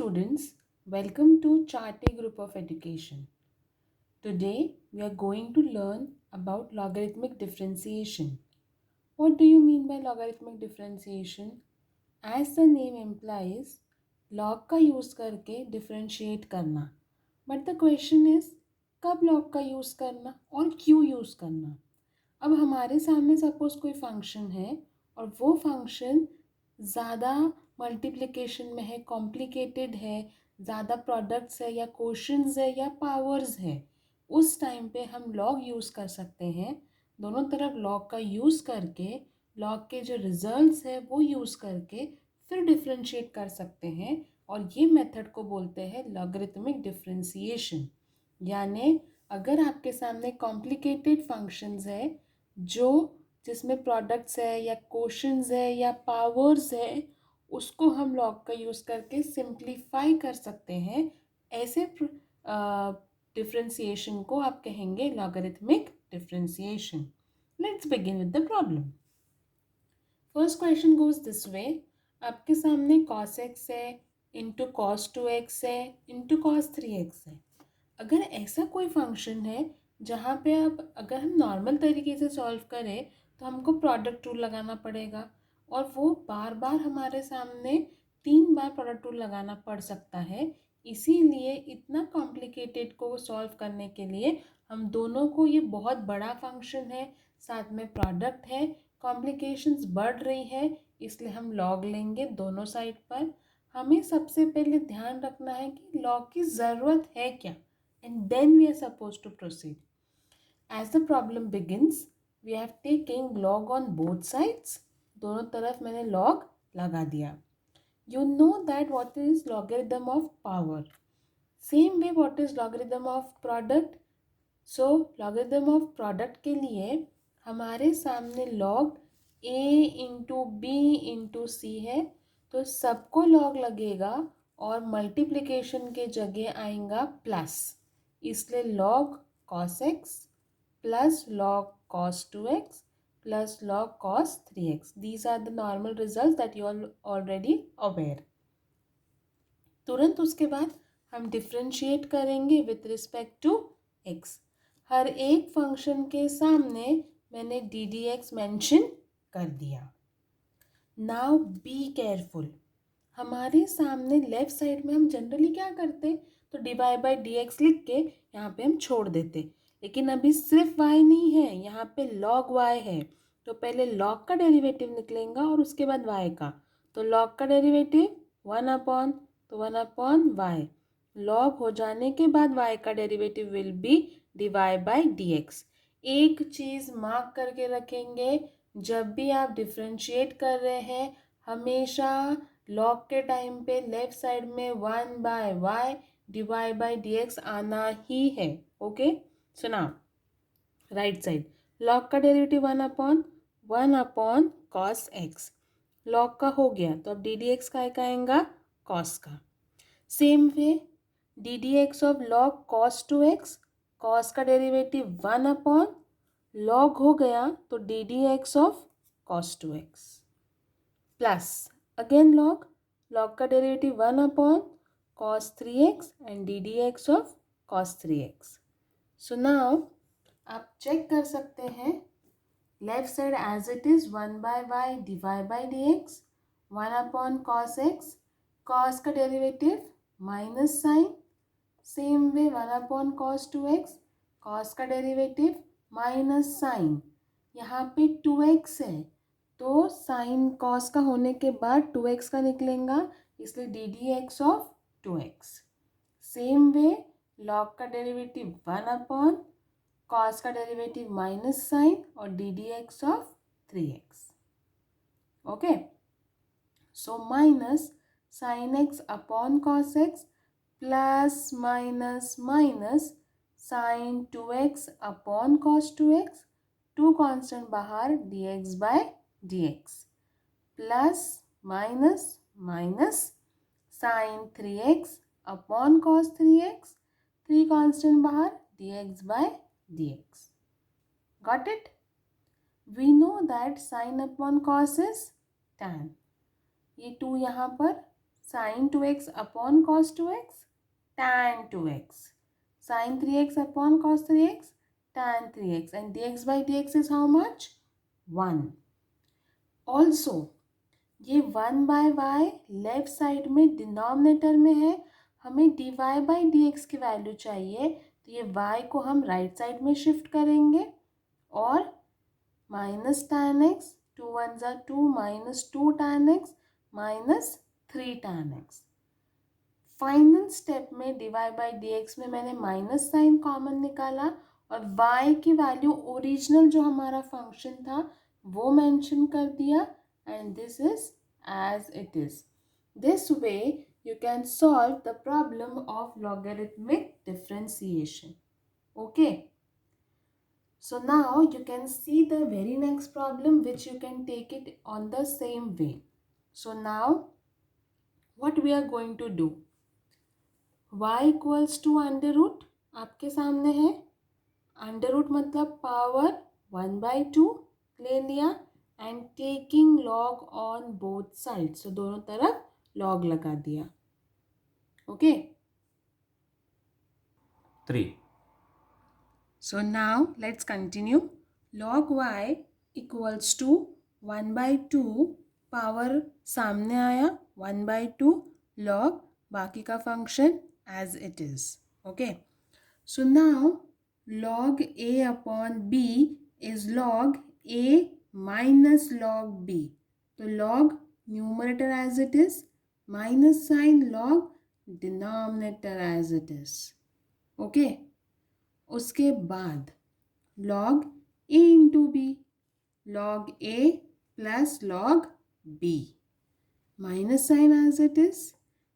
students, welcome to Charte Group of Education. Today we are going to learn about logarithmic differentiation. What do you mean by logarithmic differentiation? As the name implies, log का use करके differentiate करना. But the question is, कब log का use करना और क्यों use करना? अब हमारे सामने सपोज कोई फंक्शन है और वो फंक्शन ज़्यादा मल्टीप्लिकेशन में है, कॉम्प्लिकेटेड है, ज़्यादा प्रोडक्ट्स है या क्वोशंट्स है या पावर्स है, उस टाइम पे हम लॉग यूज़ कर सकते हैं. दोनों तरफ लॉग का यूज़ करके लॉग के जो रिजल्ट्स है वो यूज़ करके फिर डिफ्रेंशिएट कर सकते हैं और ये मेथड को बोलते हैं लॉगरिथमिक डिफ्रेंशिएशन. यानी अगर आपके सामने कॉम्प्लिकेटेड फंक्शंस है जो जिसमें प्रोडक्ट्स है या क्वोशंट्स है या पावर्स है, उसको हम लॉग का यूज़ करके सिंप्लीफाई कर सकते हैं. ऐसे डिफ्रेंशिएशन को आप कहेंगे logarithmic differentiation. Let's begin with the problem. First question goes this way. आपके सामने cos x है इंटू cos 2x है इंटू cos 3x है. अगर ऐसा कोई फंक्शन है जहाँ पे अब अगर हम नॉर्मल तरीके से सॉल्व करें तो हमको प्रोडक्ट रूल लगाना पड़ेगा और वो बार बार हमारे सामने 3 बार प्रोडक्ट रूल लगाना पड़ सकता है. इसीलिए इतना कॉम्प्लिकेटेड को सॉल्व करने के लिए हम दोनों को, ये बहुत बड़ा फंक्शन है, साथ में प्रोडक्ट है, कॉम्प्लिकेशंस बढ़ रही है, इसलिए हम लॉग लेंगे दोनों साइड पर. हमें सबसे पहले ध्यान रखना है कि लॉग की ज़रूरत है क्या, and then we are supposed to proceed. As the problem begins, we have taken log on both sides. दोनों तरफ मैंने log लगा दिया. You know that what is logarithm of power. Same way what is logarithm of product. So logarithm of product के लिए हमारे सामने log a into b into c है, तो सबको log लगेगा और मल्टीप्लिकेशन के जगह आएगा प्लस, इसलिए log cos x plus log cos 2x plus log cos 3x. These are the normal results that you are already aware. तुरंत उसके बाद हम डिफ्रेंशिएट करेंगे विथ रिस्पेक्ट टू x. हर एक फंक्शन के सामने मैंने डी डी एक्स मैंशन कर दिया. Now be careful. हमारे सामने लेफ्ट साइड में हम जनरली क्या करते, तो d y by d x लिख के यहाँ पे हम छोड़ देते. लेकिन अभी सिर्फ y नहीं है, यहाँ पे log y है, तो पहले log का डेरिवेटिव निकलेगा और उसके बाद y का. तो log का डेरिवेटिव 1 y. log हो जाने के बाद y का derivative will be d y by d x. एक चीज़ मार्क करके रखेंगे, जब भी आप डिफ्रेंशिएट कर रहे हैं हमेशा लॉग के टाइम पे लेफ्ट साइड में 1 by y d y by d x आना ही है. Okay, so now right side log का derivative 1 upon cos x. Log का हो गया तो अब डी डी एक्स का आएगा कॉस का. Same way d d x of log cos 2x, cos का डेरिवेटिव 1 अपॉन लॉग हो गया तो d d x of cos 2x plus again log का derivative 1 upon cos 3x and d d x of cos 3x. So now आप check कर सकते हैं left side as it is 1 by y d y by d x, 1 upon cos x, cos का derivative minus sine. Same way 1 upon cos 2x, cos का derivative minus sine. यहाँ पे 2x है तो साइन कॉस का होने के बाद 2x का निकलेगा, इसलिए d d x of 2x. Same way log का डेरिवेटिव 1 अपॉन कॉस का डेरिवेटिव माइनस साइन और d d x of 3x. Okay, so minus sine x upon cos x plus minus minus sine 2x upon cos 2x, two constant बाहर dx by dx plus minus minus sine 3x upon cos 3x, 3 constant बाहर dx by dx. Got it? We know that sin upon cos is tan. ये 2 यहाँ पर sin 2x upon cos 2x, tan 2x. Sin 3x upon cos 3x, tan 3x. And dx by dx is how much? 1. Also, ये 1 by y left side में denominator में है, हमें d y by d x की value चाहिए, तो ये y को हम राइट साइड में शिफ्ट करेंगे और माइनस टैन एक्स, 2 1 ज़ा 2, minus 2 tan x, minus 3 tan x. Final step में d y by d x में मैंने माइनस साइन कॉमन निकाला और y की वैल्यू ओरिजिनल जो हमारा फंक्शन था वो मेंशन कर दिया, and this is as it is. This way you can solve the problem of logarithmic differentiation. Okay. So now you can see the very next problem which you can take it on the same way. So now what we are going to do? Y equals to under root आपके सामने है. Under root मतलब power 1/2 ले लिया and taking log on both side. So दोनों तरफ log लगा दिया. Okay. 3. So now let's continue. Log y equals to 1/2 power सामने आया 1/2 लॉग बाकी का function as it is. Okay. So now log a upon b is log a minus log b. तो log numerator as it is, minus sign log denominator as it is. Okay. उसके बाद log a into b, log a plus log b, minus sign as it is.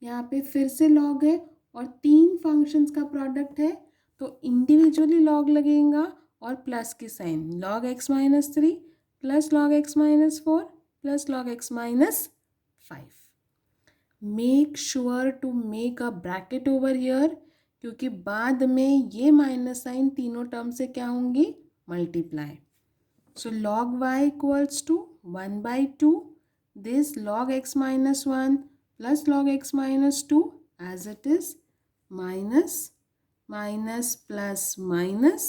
यहाँ पे फिर से log है और 3 functions का प्रोडक्ट है तो इंडिविजुअली लॉग लगेगा और प्लस की sign. Log x minus 3 plus log x minus 4 plus log x minus 5. Make sure to make a bracket over here क्योंकि बाद में ये माइनस साइन तीनों टर्म से क्या होंगी? Multiply. So log y equals to 1/2 this log x minus 1 plus log x minus 2 as it is minus minus plus minus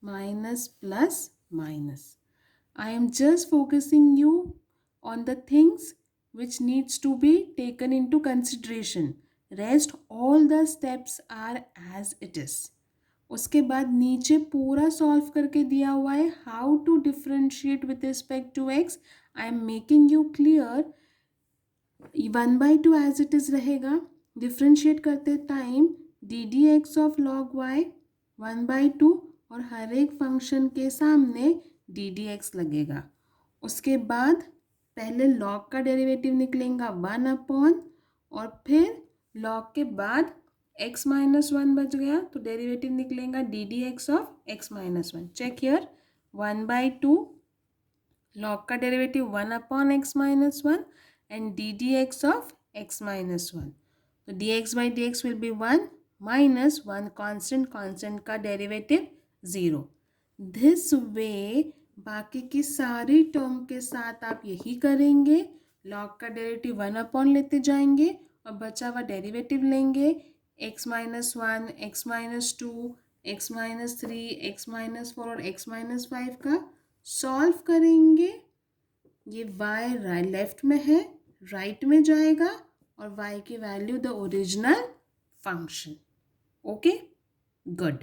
minus plus minus. I am just focusing you on the things which needs to be taken into consideration. Rest all the steps are as it is. उसके बाद नीचे पूरा solve करके दिया हुआ है how to differentiate with respect to x. I am making you clear. 1/2 as it is रहेगा. Differentiate करते time d d x of log y 1/2 और हर एक फंक्शन के सामने डी डी एक्स लगेगा. उसके बाद पहले लॉग का डेरिवेटिव निकलेगा 1 और फिर लॉग के बाद x माइनस 1 बच गया तो डेरिवेटिव निकलेगा d d x of x minus 1. Check here 1/2 log का derivative 1/x minus 1 and d d x of x minus 1. तो d x by d x will be 1 minus 1 constant का derivative 0. This way बाकी की सारी term के साथ आप यही करेंगे. लॉग का डेरिवेटिव 1 लेते जाएंगे और बचा हुआ डेरिवेटिव लेंगे x minus 1 x minus 2 x minus 3 x minus 4 और x माइनस 5 का सॉल्व करेंगे. ये y लेफ्ट में है राइट में जाएगा और y की value the original function. Okay, good.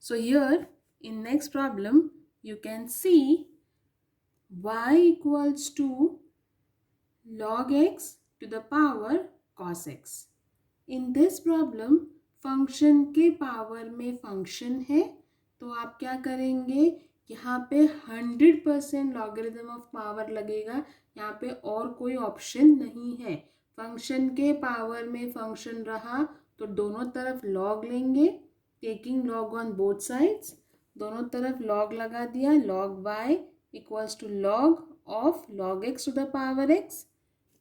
So here in next problem you can see y equals to log x to the power cos x. In this problem function के power में function है तो आप क्या करेंगे? यहाँ पे 100% लॉगरिथम ऑफ पावर लगेगा. यहाँ पे और कोई ऑप्शन नहीं है. फंक्शन के पावर में फंक्शन रहा तो दोनों तरफ लॉग लेंगे taking log on both sides. दोनों तरफ लॉग लगा दिया. Log y equals to log of log x to the power x.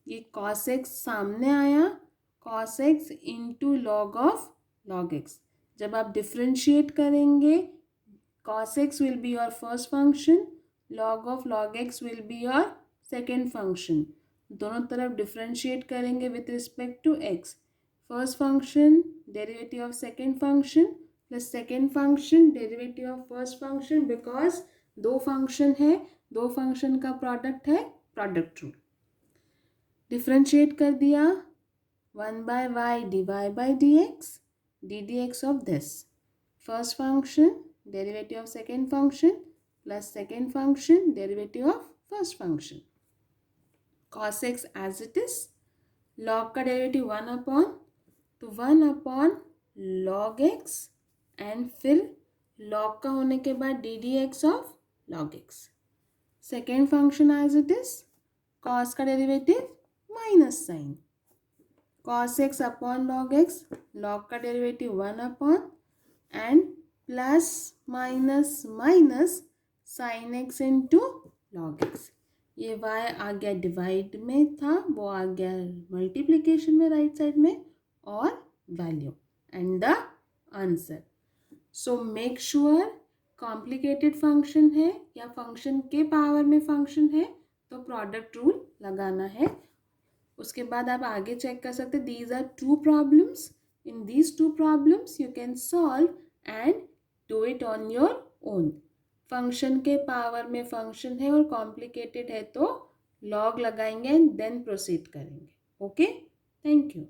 ये कॉस एक्स सामने आया cos x into log of log x. जब आप डिफ्रेंशिएट करेंगे cos x will be your first function, log of log x will be your second function. दोनों तरफ differentiate करेंगे with respect to x. First function derivative of second function plus second function derivative of first function, because दो function है, दो function का product है, product rule. Differentiate कर दिया, 1/y dy by dx, d dx of this. First function derivative of second function plus second function derivative of first function. Cos x as it is, log का derivative 1 upon, तो 1 upon log x and फिर log का होने के बाद d d x of log x. Second function as it is, cos का derivative minus sine, cos x upon log x, log का derivative 1 upon and plus minus minus sine x into log x. ये y आ गया divide में था, वो आ गया multiplication में राइट साइड में, और value and the answer. So make sure complicated function है या फंक्शन के पावर में फंक्शन है तो प्रोडक्ट रूल लगाना है. उसके बाद आप आगे चेक कर सकते, these are two problems, in these two problems you can solve and do it on your own. Function के पावर में फंक्शन है और कॉम्प्लिकेटेड है तो लॉग लगाएंगे एंड देन प्रोसीड करेंगे. Okay, thank you.